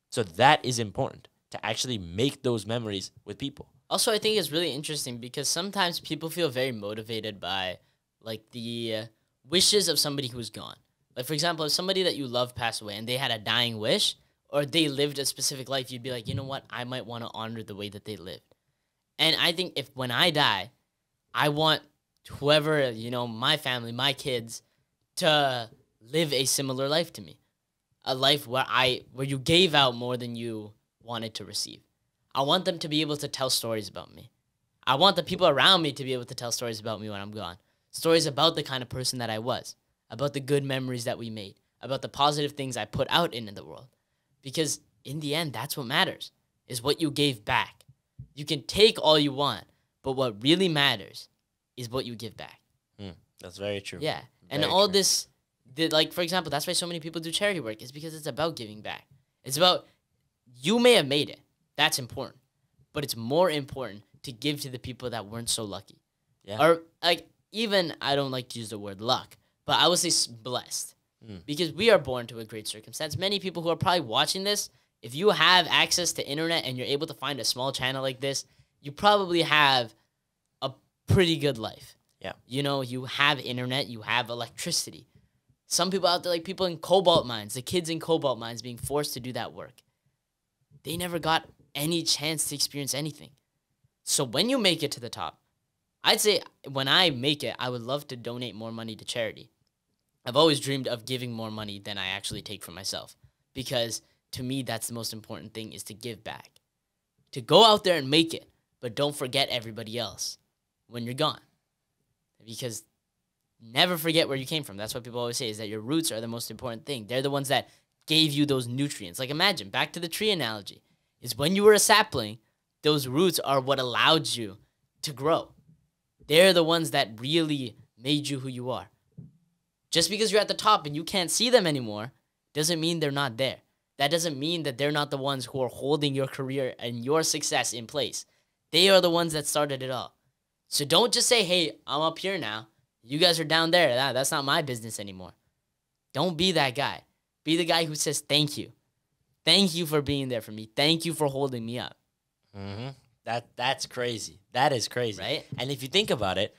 So that is important, to actually make those memories with people. Also, I think it's really interesting because sometimes people feel very motivated by like the wishes of somebody who's gone. Like, for example, if somebody that you love passed away and they had a dying wish or they lived a specific life, you'd be like, you know what? I might want to honor the way that they lived. And I think when I die, I want whoever, my family, my kids, to live a similar life to me. A life where you gave out more than you wanted to receive. I want them to be able to tell stories about me. I want the people around me to be able to tell stories about me when I'm gone. Stories about the kind of person that I was, about the good memories that we made, about the positive things I put out into the world. Because in the end, that's what matters, is what you gave back. You can take all you want, but what really matters is what you give back. That's very true. Yeah. Very And all true. this, for example, that's why so many people do charity work, is because it's about giving back. It's about, you may have made it. That's important. But it's more important to give to the people that weren't so lucky. Yeah. Or, even, I don't like to use the word luck, but I would say blessed. Because we are born to a great circumstance. Many people who are probably watching this, if you have access to internet and you're able to find a small channel like this, you probably have a pretty good life. Yeah. You have internet, you have electricity. Some people out there, like people in cobalt mines, the kids in cobalt mines being forced to do that work, they never got any chance to experience anything. So when you make it to the top, I'd say when I make it, I would love to donate more money to charity. I've always dreamed of giving more money than I actually take for myself, because to me, that's the most important thing, is to give back. To go out there and make it, but don't forget everybody else when you're gone. Because never forget where you came from. That's what people always say, is that your roots are the most important thing. They're the ones that gave you those nutrients. Like, imagine, back to the tree analogy, is when you were a sapling, those roots are what allowed you to grow. They're the ones that really made you who you are. Just because you're at the top and you can't see them anymore doesn't mean they're not there. That doesn't mean that they're not the ones who are holding your career and your success in place. They are the ones that started it all. So don't just say, hey, I'm up here now. You guys are down there. That's not my business anymore. Don't be that guy. Be the guy who says, thank you. Thank you for being there for me. Thank you for holding me up. Mm-hmm. That's crazy. That is crazy. Right? And if you think about it,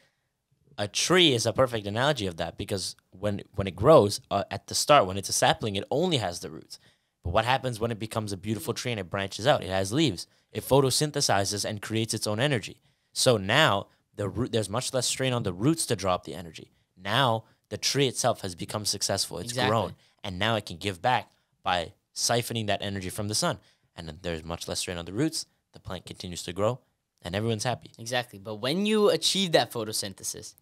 a tree is a perfect analogy of that, because when it grows at the start, when it's a sapling, it only has the roots. But what happens when it becomes a beautiful tree and it branches out? It has leaves. It photosynthesizes and creates its own energy. So now there's much less strain on the roots to draw up the energy. Now the tree itself has become successful. It's grown. And now it can give back by siphoning that energy from the sun. And then there's much less strain on the roots. The plant continues to grow and everyone's happy. Exactly. But when you achieve that photosynthesis,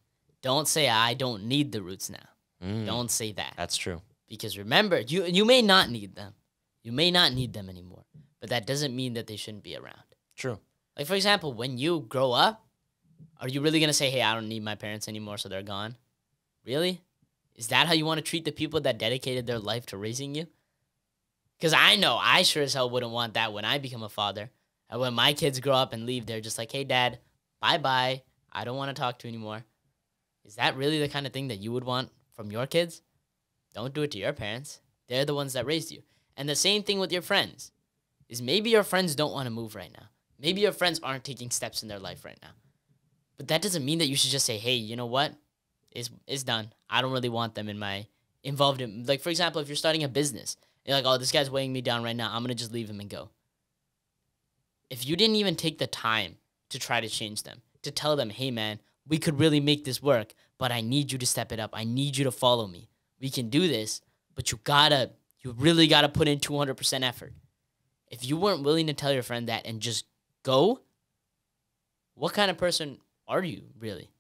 don't say, I don't need the roots now. Don't say that. That's true. Because remember, you may not need them. You may not need them anymore. But that doesn't mean that they shouldn't be around. True. Like, for example, when you grow up, are you really going to say, hey, I don't need my parents anymore, so they're gone? Really? Is that how you want to treat the people that dedicated their life to raising you? Because I know I sure as hell wouldn't want that when I become a father. And when my kids grow up and leave, they're just like, hey, Dad, bye-bye. I don't want to talk to you anymore. Is that really the kind of thing that you would want from your kids? Don't do it to your parents. They're the ones that raised you. And the same thing with your friends. Is maybe your friends don't want to move right now. Maybe your friends aren't taking steps in their life right now. But that doesn't mean that you should just say, hey, you know what? It's done. I don't really want them involved in, like, for example, if you're starting a business, you're like, oh, this guy's weighing me down right now. I'm going to just leave him and go. If you didn't even take the time to try to change them, to tell them, hey, man, we could really make this work, but I need you to step it up. I need you to follow me. We can do this, but you really got to put in 200% effort. If you weren't willing to tell your friend that and just go, what kind of person are you, really?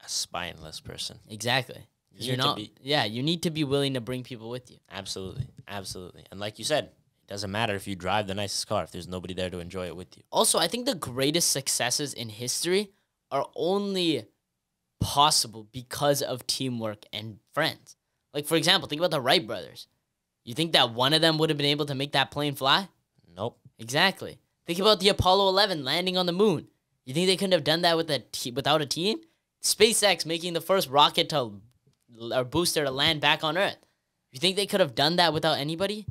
A spineless person. Exactly. You need to be willing to bring people with you. Absolutely. Absolutely. And like you said, it doesn't matter if you drive the nicest car if there's nobody there to enjoy it with you. Also, I think the greatest successes in history are only possible because of teamwork and friends. Like, for example, think about the Wright brothers. You think that one of them would have been able to make that plane fly? Nope. Exactly. Think about the Apollo 11 landing on the moon. You think they couldn't have done that without a team? SpaceX making the first rocket or booster to land back on Earth. You think they could have done that without anybody?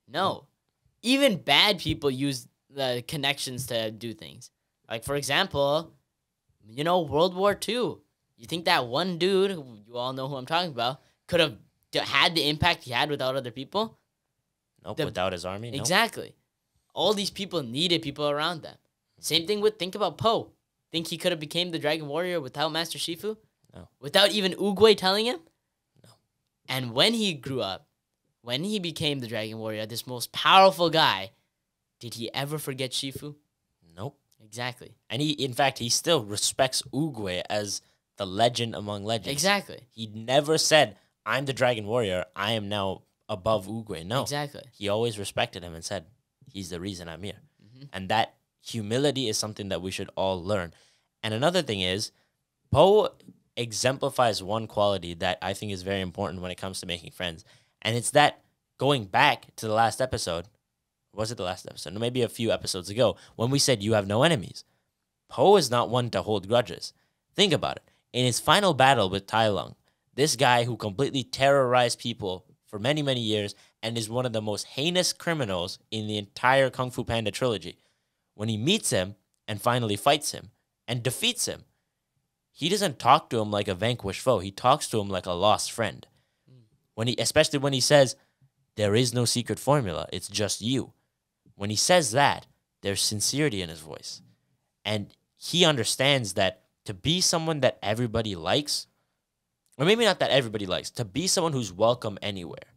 No. Even bad people use the connections to do things. Like, for example, World War II. You think that one dude, who you all know who I'm talking about, could have had the impact he had without other people? Nope, without his army? Nope. Exactly. All these people needed people around them. Same thing think about Poe. Think he could have became the Dragon Warrior without Master Shifu? No. Without even Oogway telling him? No. And when he grew up, when he became the Dragon Warrior, this most powerful guy, did he ever forget Shifu? Nope. Exactly. And he still respects Oogway as the legend among legends. Exactly. He never said, I'm the Dragon Warrior. I am now above Oogway. No. Exactly. He always respected him and said, he's the reason I'm here. Mm-hmm. And that humility is something that we should all learn. And another thing is, Poe exemplifies one quality that I think is very important when it comes to making friends. And it's that, going back to the last episode, was it the last episode? No, maybe a few episodes ago, when we said you have no enemies. Poe is not one to hold grudges. Think about it. In his final battle with Tai Lung, this guy who completely terrorized people for many, many years and is one of the most heinous criminals in the entire Kung Fu Panda trilogy, when he meets him and finally fights him and defeats him, he doesn't talk to him like a vanquished foe. He talks to him like a lost friend. Especially when he says, there is no secret formula, it's just you. When he says that, there's sincerity in his voice. And he understands that to be someone that everybody likes, or maybe not that everybody likes, to be someone who's welcome anywhere,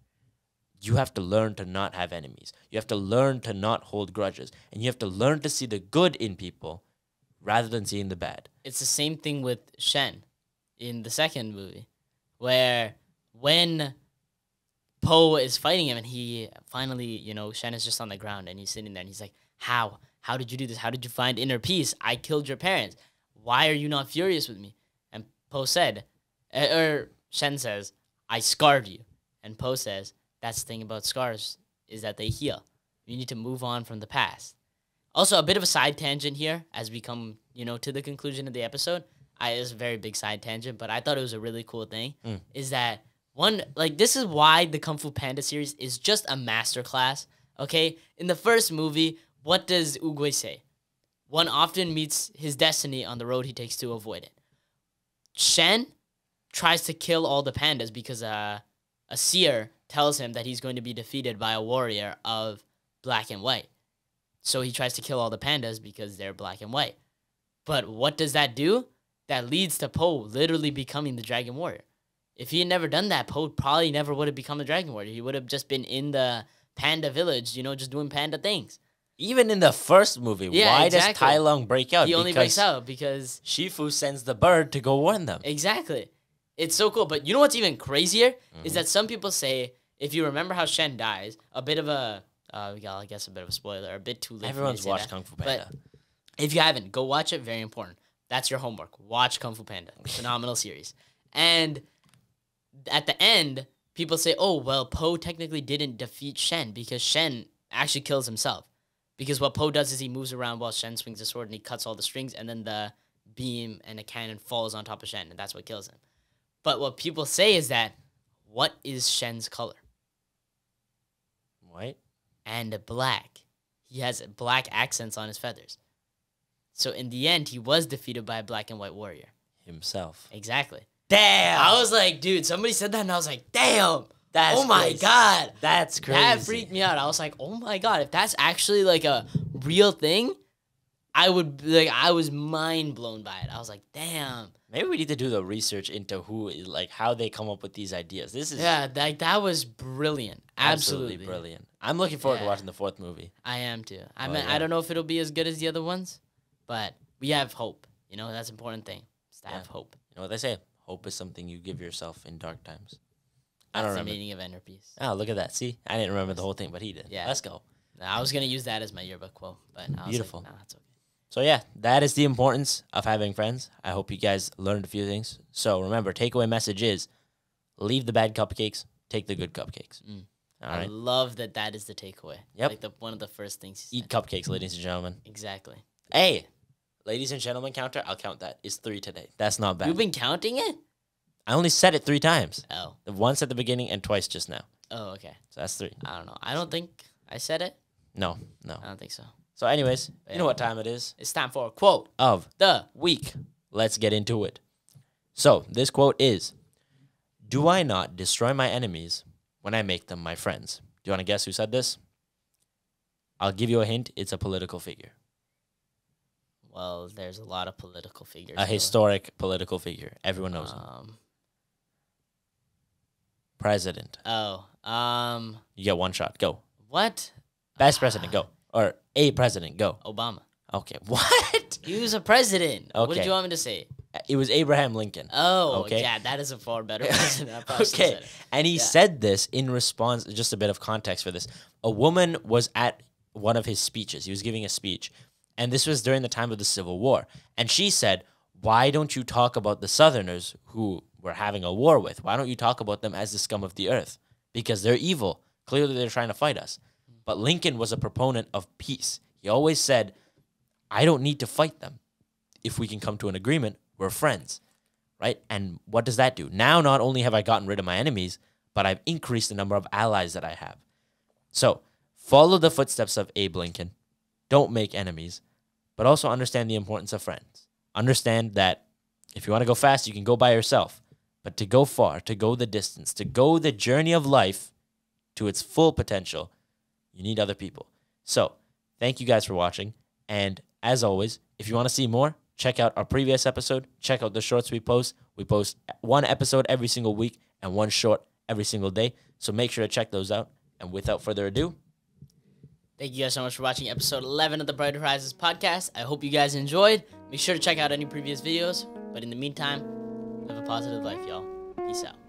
you have to learn to not have enemies. You have to learn to not hold grudges. And you have to learn to see the good in people rather than seeing the bad. It's the same thing with Shen in the second movie, where when Poe is fighting him and he finally, Shen is just on the ground and he's sitting there and he's like, how How did you do this? How did you find inner peace? I killed your parents. Why are you not furious with me? And Po said, Shen says, I scarred you. And Po says, that's the thing about scars, is that they heal. You need to move on from the past. Also, a bit of a side tangent here as we come, to the conclusion of the episode. It's a very big side tangent, but I thought it was a really cool thing. Is that this is why the Kung Fu Panda series is just a masterclass. Okay, in the first movie, what does Oogway say? One often meets his destiny on the road he takes to avoid it. Shen tries to kill all the pandas because a seer tells him that he's going to be defeated by a warrior of black and white. So he tries to kill all the pandas because they're black and white. But what does that do? That leads to Po literally becoming the Dragon Warrior. If he had never done that, Po probably never would have become a Dragon Warrior. He would have just been in the panda village, just doing panda things. Even in the first movie, why does Tai Lung break out? He only breaks out because Shifu sends the bird to go warn them. Exactly. It's so cool. But you know what's even crazier? Is that some people say, if you remember how Shen dies, a bit of a, a bit of a spoiler, a bit too late. Everyone's watched Kung Fu Panda. But if you haven't, go watch it. Very important. That's your homework. Watch Kung Fu Panda. Phenomenal series. And at the end, people say, oh, well, Po technically didn't defeat Shen because Shen actually kills himself. Because what Po does is he moves around while Shen swings the sword and he cuts all the strings, and then the beam and the cannon falls on top of Shen, and that's what kills him. But what people say is that, what is Shen's color? White. And black. He has black accents on his feathers. So in the end, he was defeated by a black and white warrior. Himself. Exactly. Damn! I was like, dude, somebody said that, and I was like, damn! That's my God. That's crazy. That freaked me out. I was like, oh my God, if that's actually like a real thing, I was mind blown by it. I was like, damn. Maybe we need to do the research into how they come up with these ideas. That was brilliant. Absolutely brilliant. I'm looking forward to watching the fourth movie. I am too. I don't know if it'll be as good as the other ones, but we have hope. That's an important thing. Is to have hope. You know what they say? Hope is something you give yourself in dark times. I don't remember the meaning of inner peace. Oh, look at that. See? I didn't remember the whole thing, but he did. Yeah. Let's go. No, I was going to use that as my yearbook quote, but I was beautiful. Like, no, that's okay. So yeah, that is the importance of having friends. I hope you guys learned a few things. So remember, takeaway message is leave the bad cupcakes, take the good cupcakes. All right. I love that is the takeaway. Yep. Like one of the first things. Eat cupcakes, ladies and gentlemen. Exactly. Hey, ladies and gentlemen counter, I'll count that. It's 3 today. That's not bad. You've been counting it? I only said it 3 times. Oh. Once at the beginning and twice just now. Oh, okay. So that's 3. I don't know. I don't think I said it. No. I don't think so. So anyways, you know what time it is? It's time for a quote of the week. Let's get into it. So this quote is, do I not destroy my enemies when I make them my friends? Do you want to guess who said this? I'll give you a hint. It's a political figure. Well, there's a lot of political figures. A historic political figure. Everyone knows him. President. Oh. You get one shot. Go. What? Best president. Go. Or a president. Go. Obama. Okay. What? He was a president. Okay. What did you want me to say? It was Abraham Lincoln. Oh, okay. Yeah, that is a far better president. Okay. And he said this in response, just a bit of context for this. A woman was at one of his speeches. He was giving a speech. And this was during the time of the Civil War. And she said, why don't you talk about the Southerners who we're having a war with? Why don't you talk about them as the scum of the earth? Because they're evil. Clearly, they're trying to fight us. But Lincoln was a proponent of peace. He always said, I don't need to fight them. If we can come to an agreement, we're friends, right? And what does that do? Now, not only have I gotten rid of my enemies, but I've increased the number of allies that I have. So, follow the footsteps of Abe Lincoln. Don't make enemies, but also understand the importance of friends. Understand that if you want to go fast, you can go by yourself. But to go far, to go the distance, to go the journey of life to its full potential, you need other people. So, thank you guys for watching. And as always, if you want to see more, check out our previous episode. Check out the shorts we post. We post 1 episode every single week and 1 short every single day. So make sure to check those out. And without further ado, thank you guys so much for watching episode 11 of the Brighter Horizons podcast. I hope you guys enjoyed. Make sure to check out any previous videos. But in the meantime, live a positive life, y'all. Peace out.